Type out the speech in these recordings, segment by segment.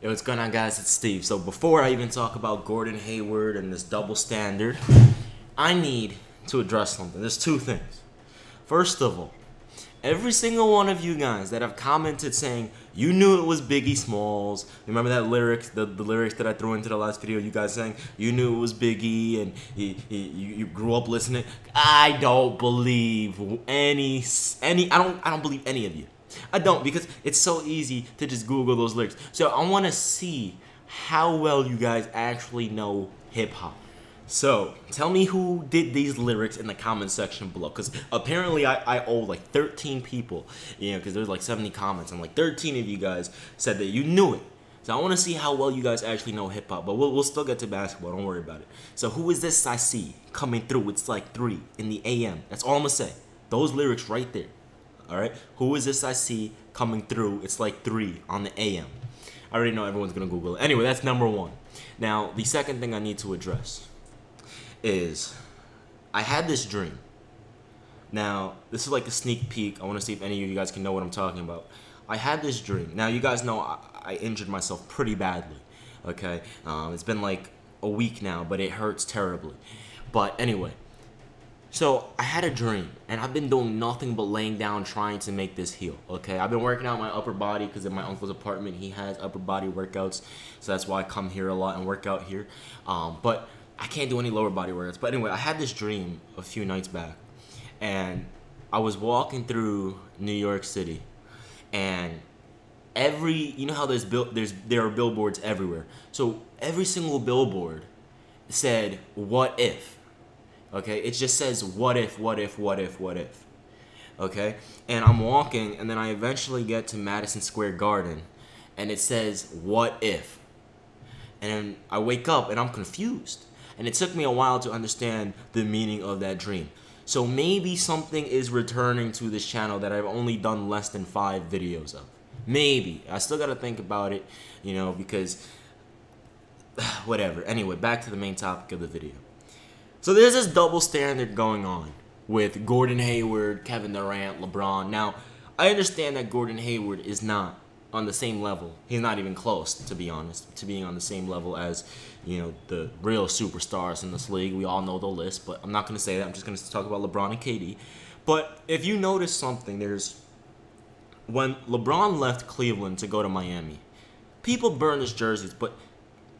Yo, what's going on, guys? It's Steve. So before I even talk about Gordon Hayward and this double standard, I need to address something. There's two things. First of all, every single one of you guys that have commented saying you knew it was Biggie Smalls. Remember that lyrics, the lyrics that I threw into the last video? You guys saying you knew it was Biggie and you grew up listening. I don't believe any. I don't believe any of you. I don't, because it's so easy to just Google those lyrics. So I want to see how well you guys actually know hip hop. So tell me who did these lyrics in the comment section below, because apparently I owe like 13 people, because there's like 70 comments and like 13 of you guys said that you knew it. So I want to see how well you guys actually know hip hop, but we'll still get to basketball. Don't worry about it. So who is this I see coming through? It's like 3 in the AM. That's all I'm gonna say. Those lyrics right there. All right, who is this I see coming through? It's like 3 on the AM. I already know everyone's gonna Google it. Anyway, that's number 1. Now, the second thing I need to address is I had this dream. Now, this is like a sneak peek. I want to see if any of you guys can know what I'm talking about. I had this dream. Now, you guys know I injured myself pretty badly. Okay, it's been like a week now, but it hurts terribly. But anyway. So, I had a dream, and I've been doing nothing but laying down trying to make this heal, okay? I've been working out my upper body because in my uncle's apartment, he has upper body workouts, so that's why I come here a lot and work out here. But I can't do any lower body workouts. But anyway, I had this dream a few nights back, and I was walking through New York City, and you know how there are billboards everywhere. So, every single billboard said, "What if?" Okay, it just says what if, what if, what if, what if. Okay, and I'm walking, and then I eventually get to Madison Square Garden, and it says what if. And then I wake up and I'm confused, and it took me a while to understand the meaning of that dream. So maybe something is returning to this channel that I've only done less than 5 videos of. Maybe. I still gotta think about it, because whatever. Anyway, back to the main topic of the video. So there's this double standard going on with Gordon Hayward, Kevin Durant, LeBron. Now, I understand that Gordon Hayward is not on the same level. He's not even close, to be honest, to being on the same level as, the real superstars in this league. We all know the list, but I'm not going to say that. I'm just going to talk about LeBron and KD. But if you notice something, when LeBron left Cleveland to go to Miami, people burned his jerseys, but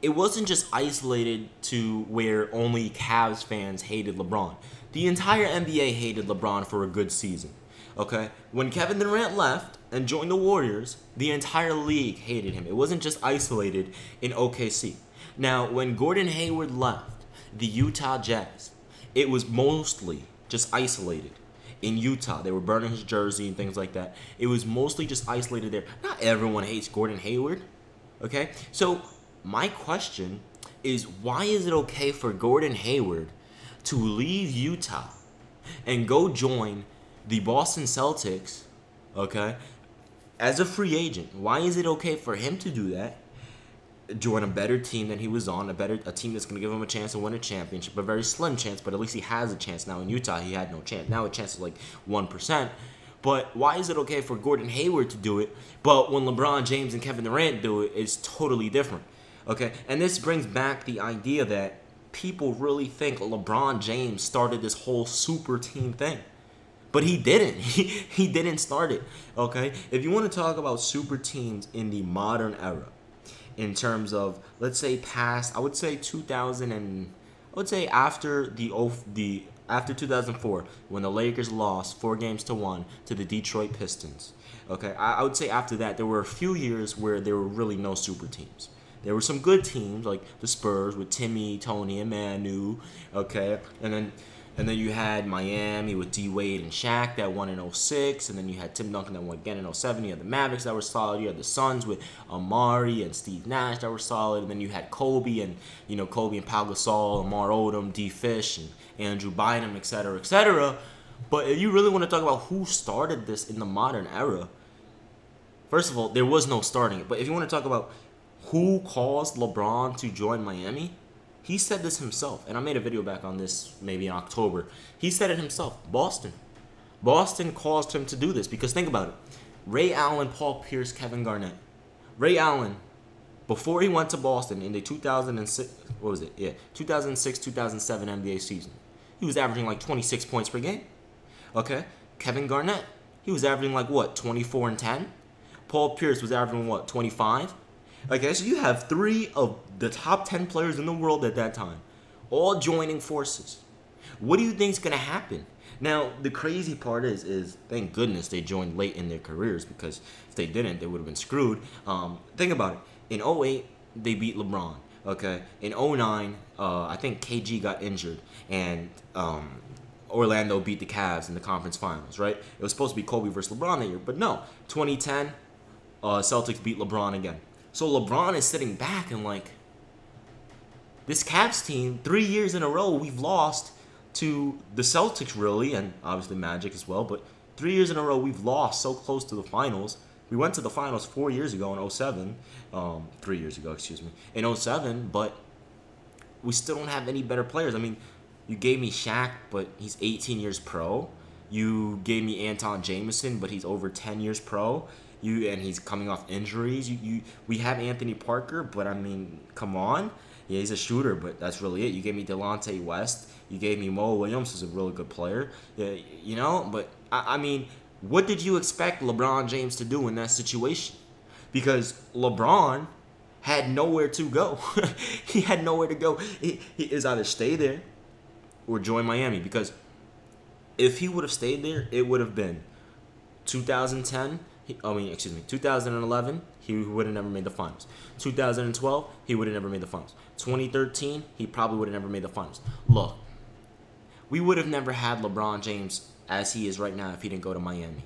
it wasn't just isolated to where only Cavs fans hated LeBron. The entire NBA hated LeBron for a good season. Okay? When Kevin Durant left and joined the Warriors, the entire league hated him. It wasn't just isolated in OKC. Now, when Gordon Hayward left the Utah Jazz, it was mostly just isolated in Utah. They were burning his jersey and things like that. It was mostly just isolated there. Not everyone hates Gordon Hayward. Okay? So my question is, why is it okay for Gordon Hayward to leave Utah and go join the Boston Celtics, okay, as a free agent? Why is it okay for him to do that, join a better team than he was on, a team that's going to give him a chance to win a championship, a very slim chance, but at least he has a chance. Now in Utah, he had no chance. Now a chance is like 1%. But why is it okay for Gordon Hayward to do it, but when LeBron James and Kevin Durant do it, it's totally different? Okay, and this brings back the idea that people really think LeBron James started this whole super team thing. But he didn't. He didn't start it, okay? If you want to talk about super teams in the modern era, in terms of, let's say, past, I would say 2000 and, I would say after after 2004, when the Lakers lost 4-1 to the Detroit Pistons, okay? I would say after that, there were a few years where there were really no super teams. There were some good teams like the Spurs with Timmy, Tony, and Manu, okay? And then you had Miami with D Wade and Shaq that won in 06, and then you had Tim Duncan that won again in 07. You had the Mavericks that were solid. You had the Suns with Amari and Steve Nash that were solid. And then you had Kobe and Pau Gasol, Amar Odom, D Fish, and Andrew Bynum, etc., etc. But if you really want to talk about who started this in the modern era, first of all, there was no starting it. But if you want to talk about who caused LeBron to join Miami, he said this himself, and I made a video back on this maybe in October. He said it himself. Boston caused him to do this, because think about it. Ray Allen, Paul Pierce, Kevin Garnett. Ray Allen before he went to Boston in the 2006, what was it? Yeah, 2006, 2007 NBA season. He was averaging like 26 points per game. Okay? Kevin Garnett, he was averaging like what, 24 and 10? Paul Pierce was averaging what, 25? Okay, so you have 3 of the top 10 players in the world at that time, all joining forces. What do you think is going to happen? Now, the crazy part is thank goodness they joined late in their careers, because if they didn't, they would have been screwed. Think about it. In 08, they beat LeBron. Okay? In 09, I think KG got injured, and Orlando beat the Cavs in the conference finals, right? It was supposed to be Kobe versus LeBron that year, but no. 2010, Celtics beat LeBron again. So LeBron is sitting back and like, this Cavs team, 3 years in a row, we've lost to the Celtics, really, and obviously Magic as well, but 3 years in a row, we've lost so close to the finals. We went to the finals 4 years ago in 07, 3 years ago, excuse me, in 07, but we still don't have any better players. I mean, you gave me Shaq, but he's 18 years pro. You gave me Anton Jameson, but he's over 10 years pro. And he's coming off injuries. We have Anthony Parker, but I mean, come on. Yeah, he's a shooter, but that's really it. You gave me Delonte West. You gave me Mo Williams, who's a really good player. Yeah, you know, but I mean, what did you expect LeBron James to do in that situation? Because LeBron had nowhere to go. He had nowhere to go. He is either stay there or join Miami. Because if he would have stayed there, it would have been 2010. 2011, he would have never made the finals. 2012, he would have never made the finals. 2013, he probably would have never made the finals. Look, we would have never had LeBron James as he is right now if he didn't go to Miami.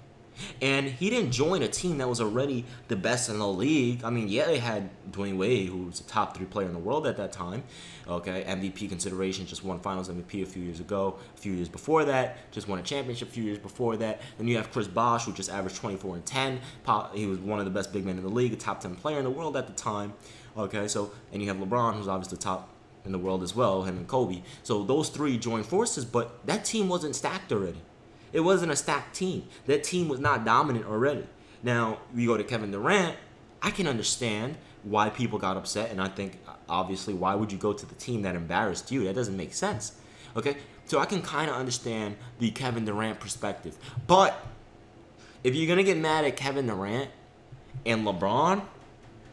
And he didn't join a team that was already the best in the league. I mean, yeah, they had Dwayne Wade, who was a top 3 player in the world at that time. Okay, MVP consideration, just won Finals MVP a few years ago. A few years before that, just won a championship a few years before that. Then you have Chris Bosh, who just averaged 24 and 10. He was one of the best big men in the league, a top 10 player in the world at the time. Okay, so, and you have LeBron, who's obviously top in the world as well, him and Kobe. So those 3 joined forces, but that team wasn't stacked already. It wasn't a stacked team. That team was not dominant already. Now, we go to Kevin Durant. I can understand why people got upset, and I think, obviously, why would you go to the team that embarrassed you? That doesn't make sense. Okay? So I can kind of understand the Kevin Durant perspective. But if you're going to get mad at Kevin Durant and LeBron,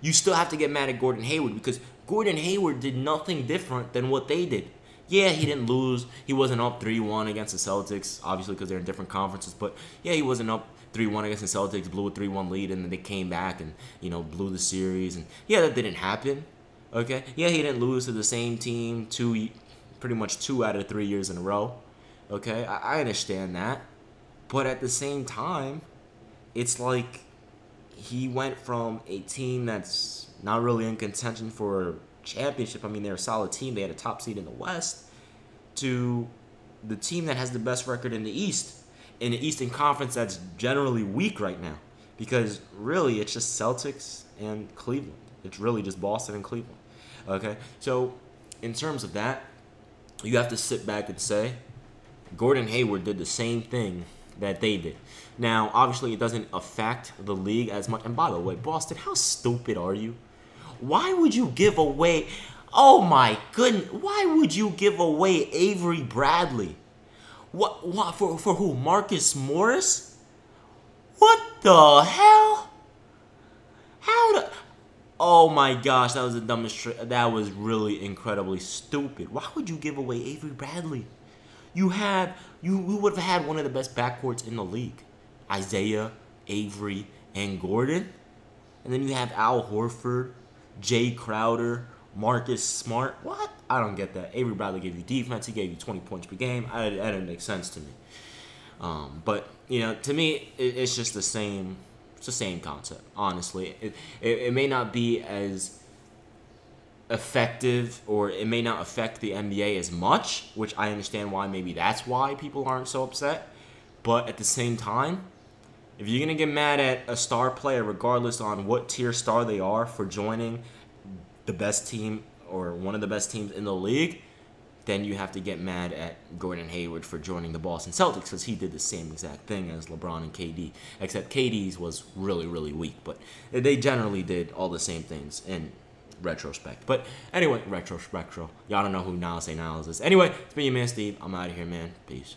you still have to get mad at Gordon Hayward, because Gordon Hayward did nothing different than what they did. Yeah, he didn't lose. He wasn't up 3-1 against the Celtics, obviously because they're in different conferences. But yeah, he wasn't up 3-1 against the Celtics, blew a 3-1 lead, and then they came back and, you know, blew the series. And yeah, that didn't happen. Okay? Yeah, he didn't lose to the same team pretty much 2 out of 3 years in a row. Okay? I understand that. But at the same time, it's like he went from a team that's not really in contention for championship. I mean, they're a solid team. They had a top seed in the West, to the team that has the best record in the East, in the Eastern Conference that's generally weak right now, because really it's just Celtics and Cleveland. It's really just Boston and Cleveland. Okay, so in terms of that, you have to sit back and say Gordon Hayward did the same thing that they did. Now, obviously, it doesn't affect the league as much. And by the way, Boston, how stupid are you? Why would you give away, oh my goodness, why would you give away Avery Bradley? What for who? Marcus Morris? What the hell? Oh my gosh, that was the dumbest that was really incredibly stupid. Why would you give away Avery Bradley? You would have had one of the best backcourts in the league. Isaiah, Avery, and Gordon. And then you have Al Horford, Jay Crowder, Marcus Smart. What? I don't get that. Avery Bradley gave you defense. He gave you 20 points per game. That didn't make sense to me. But, you know, to me, it's just the same. It's the same concept, honestly. It may not be as effective, or it may not affect the NBA as much, which I understand why. Maybe that's why people aren't so upset. But at the same time, if you're going to get mad at a star player, regardless on what tier star they are, for joining the best team or one of the best teams in the league, then you have to get mad at Gordon Hayward for joining the Boston Celtics, because he did the same exact thing as LeBron and KD, except KD's was really, really weak. But they generally did all the same things. And retrospect. But anyway, retro. Y'all don't know who Niles St. Niles is. Anyway, it's been your man Steve. I'm out of here, man. Peace.